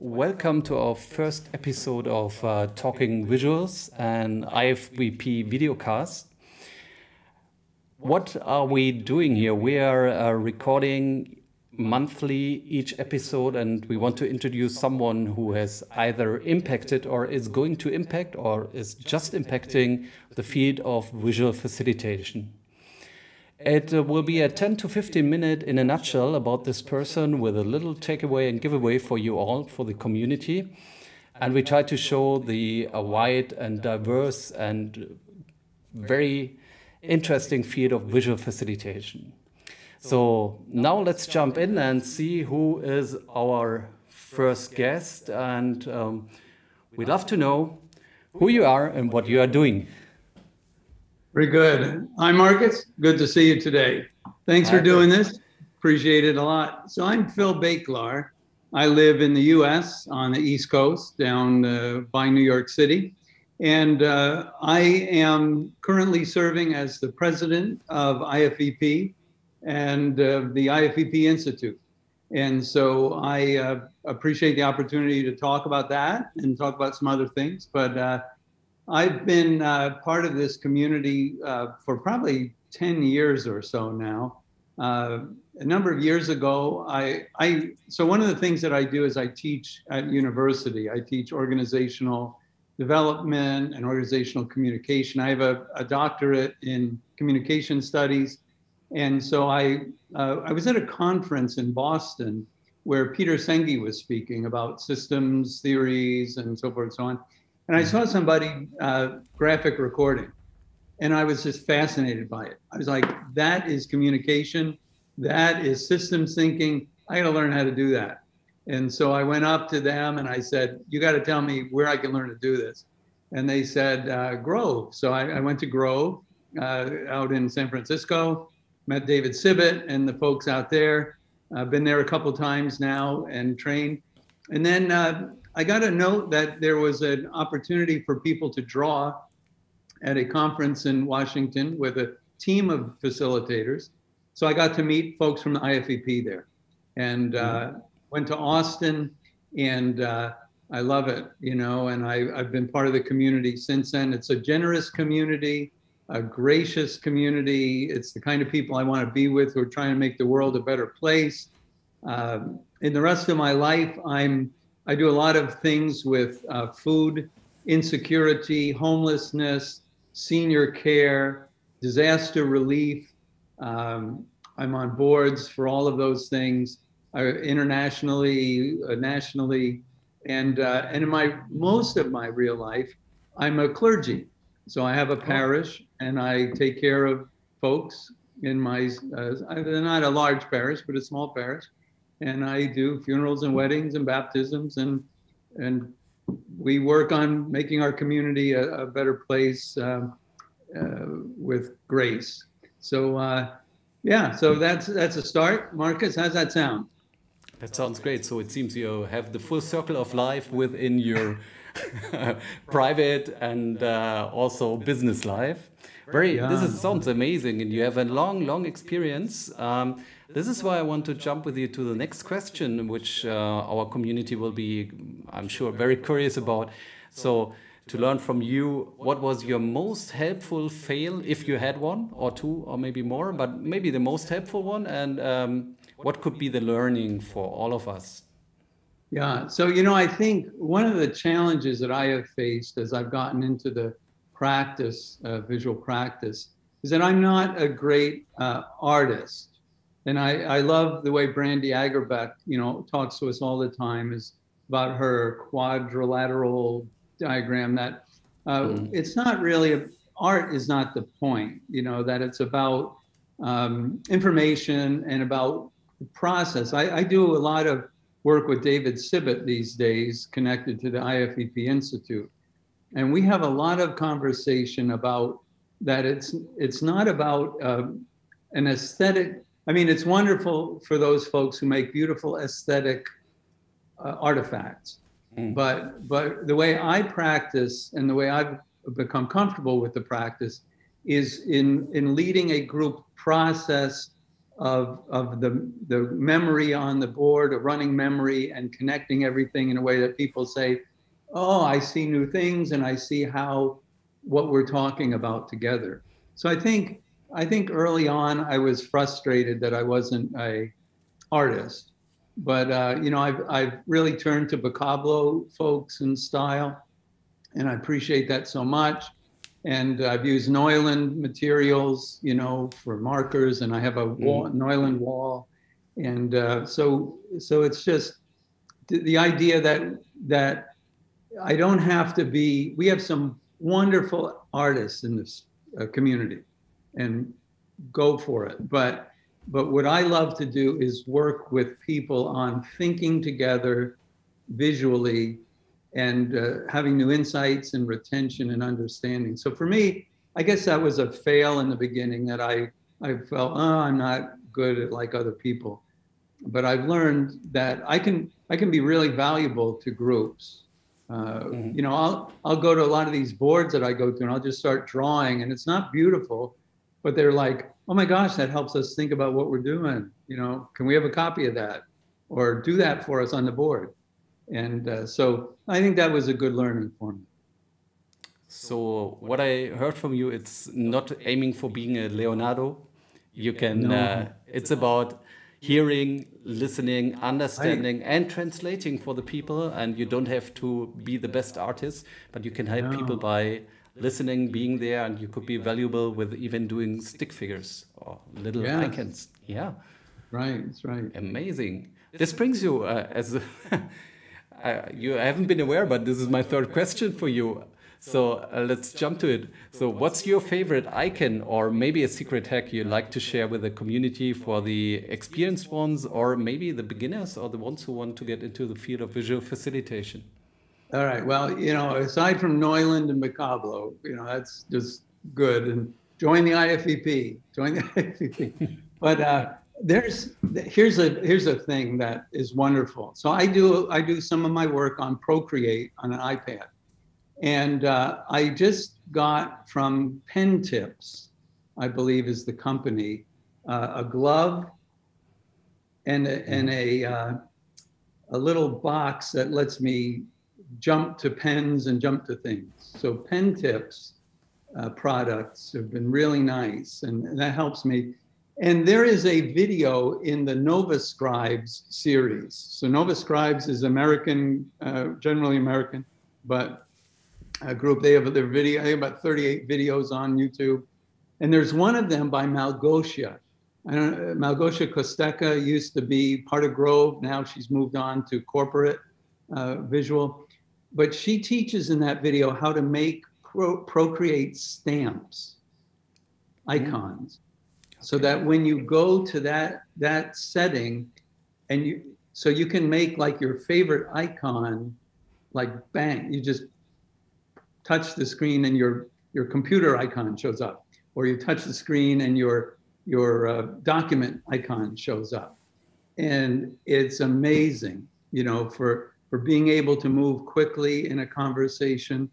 Welcome to our first episode of Talking Visuals and IFVP Videocast. What are we doing here? We are recording monthly each episode, and we want to introduce someone who has either impacted or is going to impact or is just impacting the field of visual facilitation. It will be a 10 to 15 minute in a nutshell about this person with a little takeaway and giveaway for you all, for the community. And we try to show the wide and diverse and very interesting field of visual facilitation. So now let's jump in and see who is our first guest. And we'd love to know who you are and what you are doing. Very good. Hi, Marcus. Good to see you today. Thanks for doing this. Appreciate it a lot. So I'm Phil Bakelaar. I live in the U.S. on the East Coast, down by New York City. And I am currently serving as the president of IFVP and the IFVP Institute. And so I appreciate the opportunity to talk about that and talk about some other things. But I've been part of this community for probably 10 years or so now. A number of years ago, so one of the things that I do is I teach at university. I teach organizational development and organizational communication. I have a doctorate in communication studies. And so I was at a conference in Boston where Peter Senge was speaking about systems theories and so forth and so on. And I saw somebody graphic recording, and I was just fascinated by it. I was like, that is communication. That is systems thinking. I got to learn how to do that. And so I went up to them and I said, you got to tell me where I can learn to do this. And they said, Grove. So I went to Grove out in San Francisco, met David Sibbett and the folks out there. I've been there a couple times now and trained. And then I got a note that there was an opportunity for people to draw at a conference in Washington with a team of facilitators. So I got to meet folks from the IFVP there, and went to Austin, and I love it, you know, and I've been part of the community since then. It's a generous community, a gracious community. It's the kind of people I want to be with who are trying to make the world a better place. In the rest of my life, I do a lot of things with food insecurity, homelessness, senior care, disaster relief. I'm on boards for all of those things, internationally, nationally, and in most of my real life, I'm a clergy. So I have a parish, and I take care of folks in my. They're not a large parish, but a small parish. And I do funerals and weddings and baptisms, and we work on making our community a better place with grace. So yeah, so that's a start. Marcus, how's that sound? That sounds great. So it seems you have the full circle of life within your private and also business life. Sounds amazing, and you have a long experience. This is why I want to jump with you to the next question, which our community will be, I'm sure, very curious about. So to learn from you, what was your most helpful fail, if you had one or two or maybe more, but maybe the most helpful one, and what could be the learning for all of us? Yeah, so, you know, I think one of the challenges that I have faced as I've gotten into the practice, visual practice, is that I'm not a great artist. And I love the way Brandy Agerbeck, you know, talks to us all the time is about her quadrilateral diagram that it's not really, art is not the point, you know, that it's about information and about the process. I do a lot of work with David Sibbett these days connected to the IFVP Institute. And we have a lot of conversation about that it's not about an aesthetic. I mean, it's wonderful for those folks who make beautiful aesthetic artifacts. But the way I practice and the way I've become comfortable with the practice is in leading a group process of the memory on the board, a running memory, and connecting everything in a way that people say, oh, I see new things and I see how what we're talking about together. So I think early on I was frustrated that I wasn't a artist, but you know, I've really turned to vocablo folks and style, and I appreciate that so much. And I've used Neuland materials, you know, for markers, and I have a wall, Neuland wall, and so it's just the idea that I don't have to be. We have some wonderful artists in this community, and go for it. But what I love to do is work with people on thinking together visually and having new insights and retention and understanding. So for me, I guess that was a fail in the beginning, that I felt, oh, I'm not good at like other people. But I've learned that I can be really valuable to groups. You know, I'll go to a lot of these boards that I go to, and I'll just start drawing, and it's not beautiful, but they're like, oh my gosh, that helps us think about what we're doing. You know, can we have a copy of that, or do that for us on the board? And so I think that was a good learning for me. So what I heard from you, it's not aiming for being a Leonardo. You can, it's about hearing, listening, understanding, and translating for the people. And you don't have to be the best artist, but you can help people by listening, being there, and you could be valuable with even doing stick figures or little icons. Yeah. Right, that's right. Amazing. This brings you as a you haven't been aware, but this is my third question for you. So let's jump to it. So what's your favorite icon, or maybe a secret hack you'd like to share with the community for the experienced ones, or maybe the beginners, or the ones who want to get into the field of visual facilitation? All right. Well, you know, aside from Neuland and vocablo, you know, that's just good. And join the IFVP. Join the IFVP. But here's a thing that is wonderful. So I do some of my work on Procreate on an iPad, and I just got from Pen Tips, I believe is the company, a glove and a little box that lets me jump to pens and jump to things. So Pen Tips products have been really nice, and that helps me. And there is a video in the Nova Scribes series. So Nova Scribes is American, generally American, but a group, they have their video, they have about 38 videos on YouTube. And there's one of them by Malgosia. Malgosia Kosteka used to be part of Grove. Now she's moved on to corporate visual. But she teaches in that video how to make Procreate stamps, icons. So that when you go to that setting, and you can make like your favorite icon, like bang, you just touch the screen and your computer icon shows up, or you touch the screen and your document icon shows up, and it's amazing, you know, for being able to move quickly in a conversation,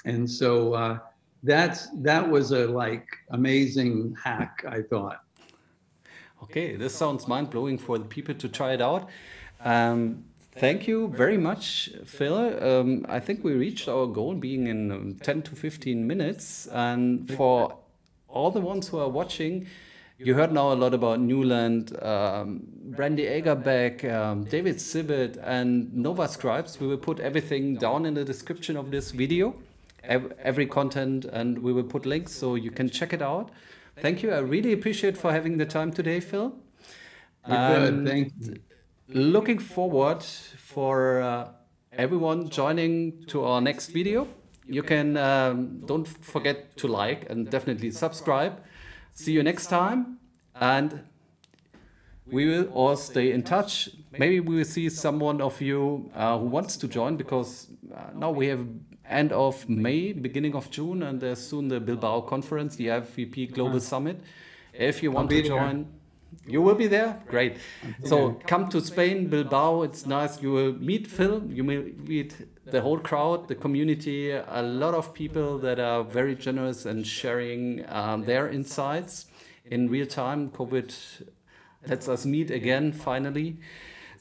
and so. That was a like amazing hack, I thought. Okay, this sounds mind-blowing for the people to try it out. Thank you very much, Phil. I think we reached our goal, being in 10 to 15 minutes. And for all the ones who are watching, you heard now a lot about Newland, Brandy Agerbeck, David Sibbett, and Nova Scribes. We will put everything down in the description of this video. Every content, and we will put links so you can check it out. Thank you. I really appreciate for having the time today, Phil. Good. Thank you. Looking forward for everyone joining to our next video. You can don't forget to like and definitely subscribe. See you next time, and we will all stay in touch. Maybe we will see someone of you who wants to join, because now we have end of May, beginning of June, and there's soon the Bilbao conference, the IFVP Global Summit. If you want to join, you will be there. Great. So come to Spain, Bilbao. It's nice. You will meet Phil. You will meet the whole crowd, the community, a lot of people that are very generous and sharing their insights in real time. COVID lets us meet again finally.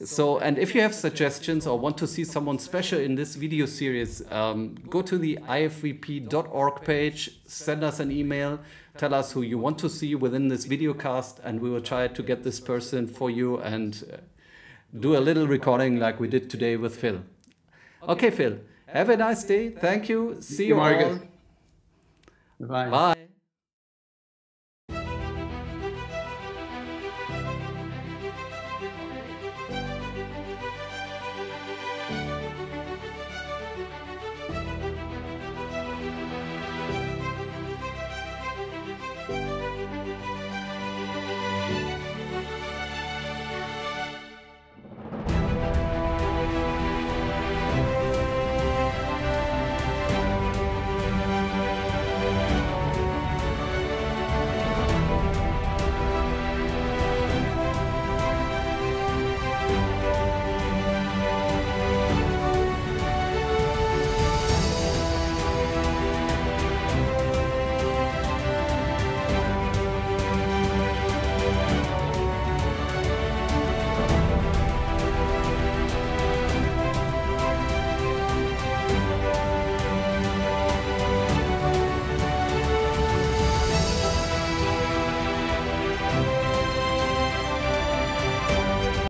So, and if you have suggestions or want to see someone special in this video series, go to the ifvp.org page, send us an email, tell us who you want to see within this videocast, and we will try to get this person for you and do a little recording like we did today with Phil. Okay, Phil, have a nice day. Thank you. See you all. Bye. Bye.